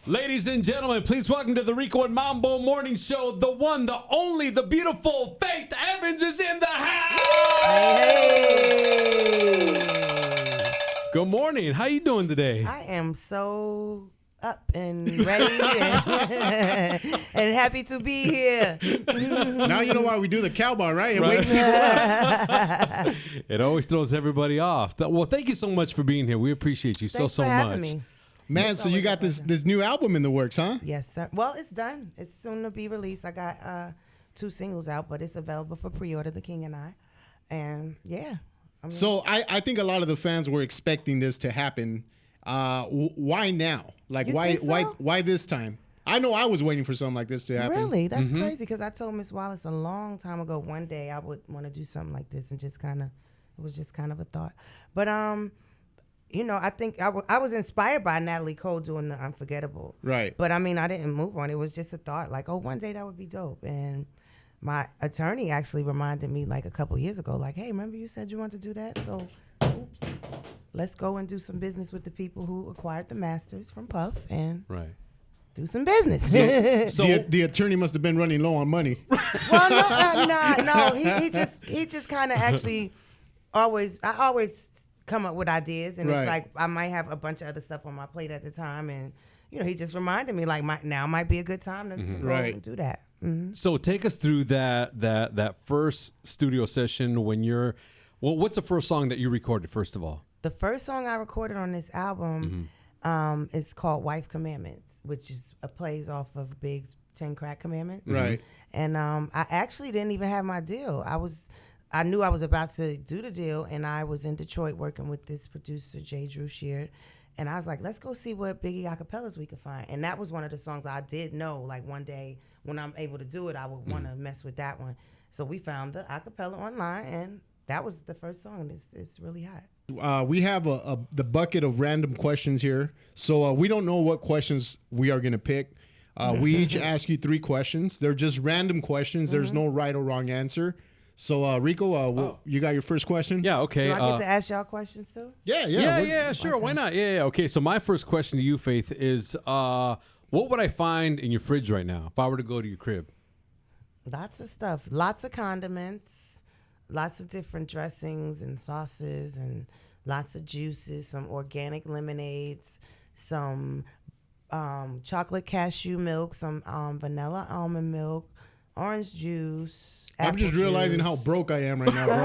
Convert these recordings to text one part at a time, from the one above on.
Ladies and gentlemen, please welcome to the Rico and Mambo Morning Show. The one, the only, the beautiful Faith Evans is in the house. Hey. Good morning. How you doing today? I am so up and ready and happy to be here. Now you know why we do the cowboy, right? It wakes people up. It always throws everybody off. Well, thank you so much for being here. We appreciate you Thanks so for having much. me. Man, so you got this new album in the works, huh? Yes, sir. Well, it's done. It's soon to be released. I got 2 singles out, but it's available for pre-order, The King and I. And yeah. So I think a lot of the fans were expecting this to happen. Why now? Like, You why think so? why this time? I know I was waiting for something like this to happen. Really? That's crazy, because I told Miss Wallace a long time ago one day I would want to do something like this, and just kind of, it was just kind of a thought. But you know, I think I was inspired by Natalie Cole doing the Unforgettable. Right. But I mean, I didn't move on. It was just a thought, like, oh, one day that would be dope. And my attorney actually reminded me like a couple years ago, like, hey, remember you said you wanted to do that? So, oops, let's go and do some business with the people who acquired the masters from Puff and do some business. So the attorney must have been running low on money. Well, no. He just kind of actually I always come up with ideas, and Right. it's like I might have a bunch of other stuff on my plate at the time, and you know, he just reminded me like now might be a good time to go Right. and do that. Mm-hmm. So take us through that first studio session when you're. Well, what's the first song that you recorded first of all? The first song I recorded on this album is called Wife Commandments, which is plays off of Big's 10 Crack Commandments. Right. And I actually didn't even have my deal. I knew I was about to do the deal, and I was in Detroit working with this producer, Jay Drew Sheard. And I was like, let's go see what Biggie acapellas we could find. And that was one of the songs I did know, like one day when I'm able to do it, I would want to mess with that one. So we found the acapella online, and that was the first song. It's really hot. We have the bucket of random questions here. So we don't know what questions we are going to pick. We each ask you 3 questions. They're just random questions. There's no right or wrong answer. So, Rico, you got your first question? Yeah, okay. Do I get to ask y'all questions too? Yeah. Sure. Why not? Yeah. Okay, so my first question to you, Faith, is what would I find in your fridge right now if I were to go to your crib? Lots of stuff. Lots of condiments. Lots of different dressings and sauces, and lots of juices. Some organic lemonades. Some chocolate cashew milk. Some vanilla almond milk. Orange juice. I'm just realizing how broke I am right now, bro.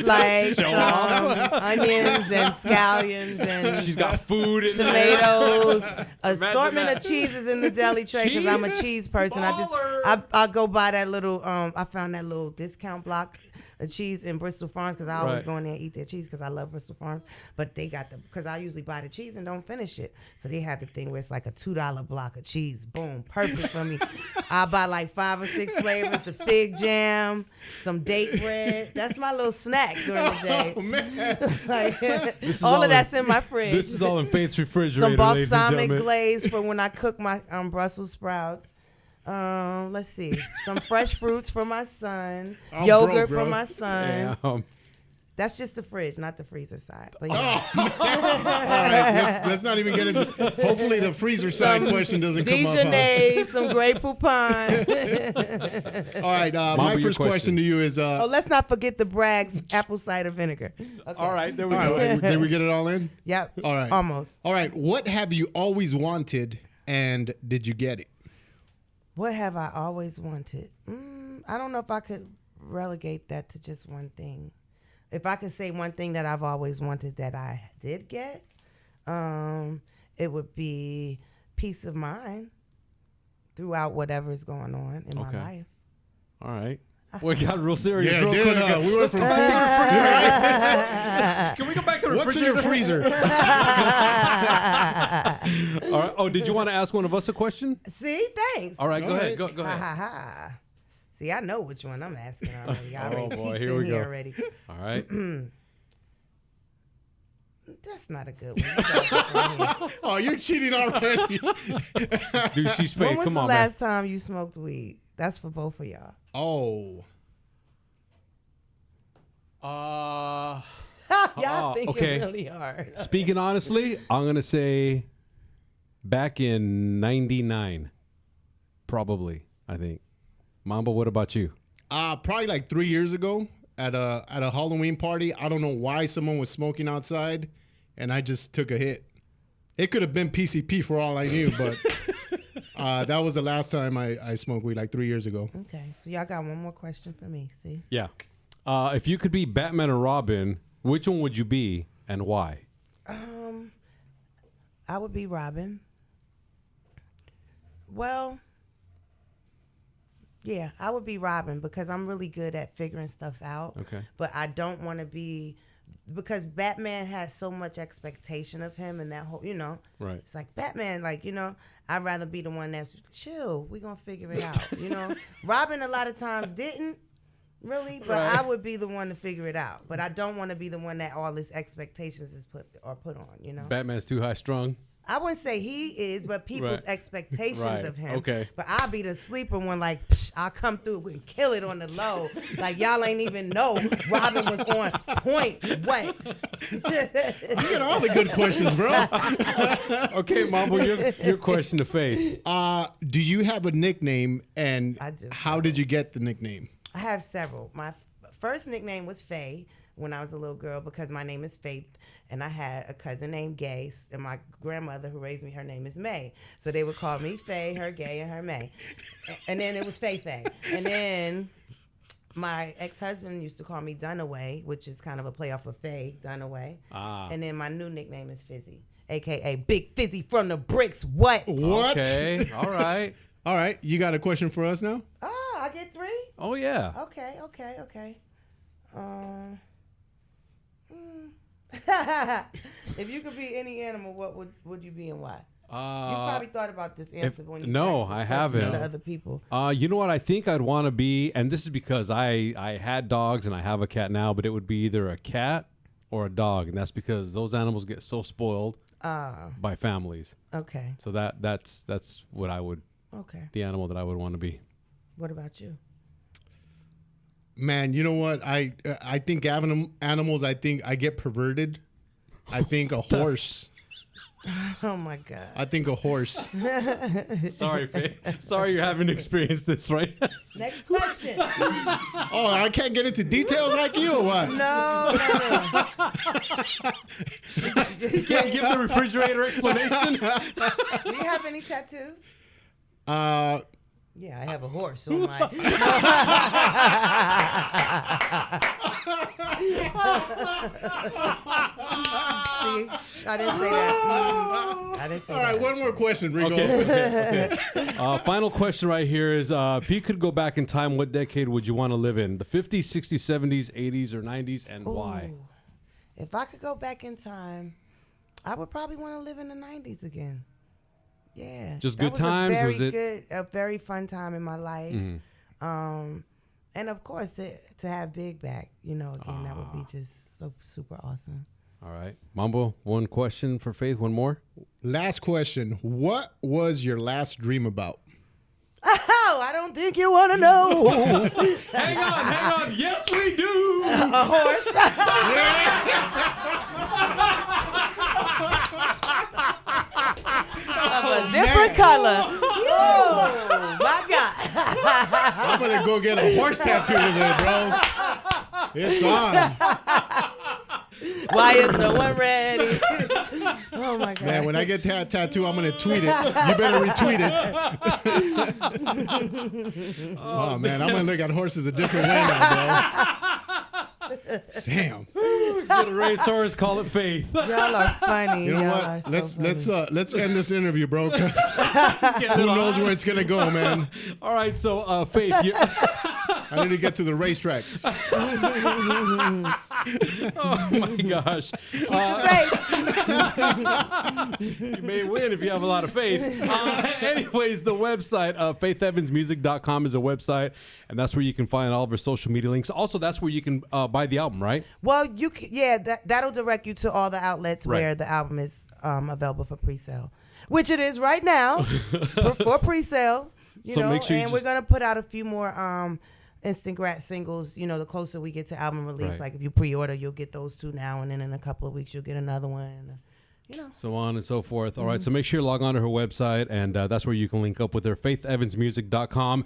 Like onions and scallions and She's got food in there. tomatoes, assortment of cheeses in the deli tray because I'm a cheese person. I go buy that little. I found that little discount block of cheese in Bristol Farms because I always go in there and eat their cheese because I love Bristol Farms. But they got because I usually buy the cheese and don't finish it, so they have the thing where it's like a $2 block of cheese. Boom, perfect for me. I buy like 5 or 6 flavors: the fig jam, some date bread. That's my little snack during the day. Oh, man. Like, all of that's in my fridge. This is all in Faith's refrigerator, Some ladies and balsamic gentlemen. glaze for when I cook my Brussels sprouts. Let's see. Some fresh fruits for my son. I'm Yogurt broke, bro. for my son. Damn. That's just the fridge, not the freezer side. But yeah. All right, let's not even get into. Hopefully, the freezer side question doesn't come up. Dijonnaise, some Grey Poupon. All right, Mambo, my your first question to you is. Oh, let's not forget the Bragg's apple cider vinegar. Okay. All right, there we All go. right, did we get it all in? Yep. All right. Almost. All right, what have you always wanted, and did you get it? What have I always wanted? I don't know if I could relegate that to just one thing. If I could say one thing that I've always wanted that I did get, it would be peace of mind throughout whatever's going on in my life. All right. Well, it got real serious Yeah, real it quick. did. We went from food. Can we go back to the What's in your refrigerator? freezer? All right. Oh, did you want to ask one of us a question? See, thanks. All right, go All ahead. right. Go Ha ahead. ha ha. See, I know which one I'm asking already. I already Oh, boy, peeked here in we go. already. All right. That's not a good one. You gotta go from here. Oh, you're cheating already. Dude, she's fake. When was Come the on, man. last time you smoked weed? That's for both of y'all. Oh. Y'all think okay. really hard. Speaking honestly, I'm going to say Back in 99, probably, I think. Mambo, what about you? Probably like 3 years ago at a Halloween party. I don't know why someone was smoking outside, and I just took a hit. It could have been PCP for all I knew, but that was the last time I smoked weed, like 3 years ago. Okay, so y'all got one more question for me, see? Yeah. If you could be Batman or Robin, which one would you be and why? I would be Robin. Well, yeah, I would be Robin because I'm really good at figuring stuff out. Okay. But I don't want to be, because Batman has so much expectation of him and that whole, Right. It's like Batman, like, I'd rather be the one that's chill. We're going to figure it out, Robin a lot of times didn't really, but Right. I would be the one to figure it out. But I don't want to be the one that all his expectations is put on, Batman's too high strung. I wouldn't say he is, but people's Right. expectations Right. of him. Okay. But I'll be the sleeper one, like, psh, I'll come through and kill it on the low. Like, y'all ain't even know Robin was on point. What? You got all the good questions, bro. Okay, Mambo, your question to Faith. Do you have a nickname, and I do. how did you get the nickname? I have several. My first nickname was Faye when I was a little girl because my name is Faith. And I had a cousin named Gay, and my grandmother who raised me, her name is May. So they would call me Faye, her Gay, and her May. And then it was Faye Faye. And then my ex-husband used to call me Dunaway, which is kind of a play off of Faye, Dunaway. And then my new nickname is Fizzy, a.k.a. Big Fizzy from the Bricks. What? Okay, all right. All right, you got a question for us now? Oh, I get 3? Oh, yeah. Okay. If you could be any animal, what would you be and why? You probably thought about this answer when you no, practiced I questions haven't. to other people. You know what? I think I'd want to be, and this is because I had dogs and I have a cat now, but it would be either a cat or a dog, and that's because those animals get so spoiled by families. Okay. So that's what I would. Okay. The animal that I would want to be. What about you? Man, you know what? I think animals. I think I get perverted. I think a horse. Oh my God. I think a horse. Sorry, Faith. Sorry you're having to experience this, right? Next question. Oh, I can't get into details like you or what? No. You can't give the refrigerator explanation. Do you have any tattoos? Yeah, I have a horse. So my. See, I didn't say that. I didn't say All that. right, one more question, Rico. Okay. Final question right here is: if you could go back in time, what decade would you want to live in? The 50s, 60s, 70s, 80s, or 90s, and why? Ooh. If I could go back in time, I would probably want to live in the 90s again. Yeah. Just that good times? Was a very fun time in my life. Mm-hmm. And of course to have Big back, again, that would be just so super awesome. All right. Mambo, one question for Faith, one more. Last question. What was your last dream about? Oh, I don't think you want to know. Hang on. Yes, we do. A horse. Of a different color. Oh, my God. I'm going to go get a horse tattoo today, bro. It's on. Why is no one ready? Oh, my God. Man, when I get that tattoo, I'm going to tweet it. You better retweet it. Oh, man, I'm going to look at horses a different way now, bro. Damn. Get a racehorse, call it Faith. Y'all are funny. You know Y'all what? are so Let's end this interview, bro, because Getting who it knows on. where it's going to go, man. All right, so Faith, I need to get to the racetrack. oh my gosh. You may win if you have a lot of faith. Anyways, the website, faithheavensmusic.com is a website, and that's where you can find all of our social media links. Also, that's where you can buy the album, right? Well, you can, that'll direct you to all the outlets Right. where the album is available for pre-sale, which it is right now for pre-sale. So make sure you we're gonna put out a few more instant grat singles. The closer we get to album release, Right. like if you pre-order, you'll get those 2 now, and then in a couple of weeks you'll get another one. So on and so forth. All right, so make sure you log on to her website, and that's where you can link up with her, faithevansmusic.com.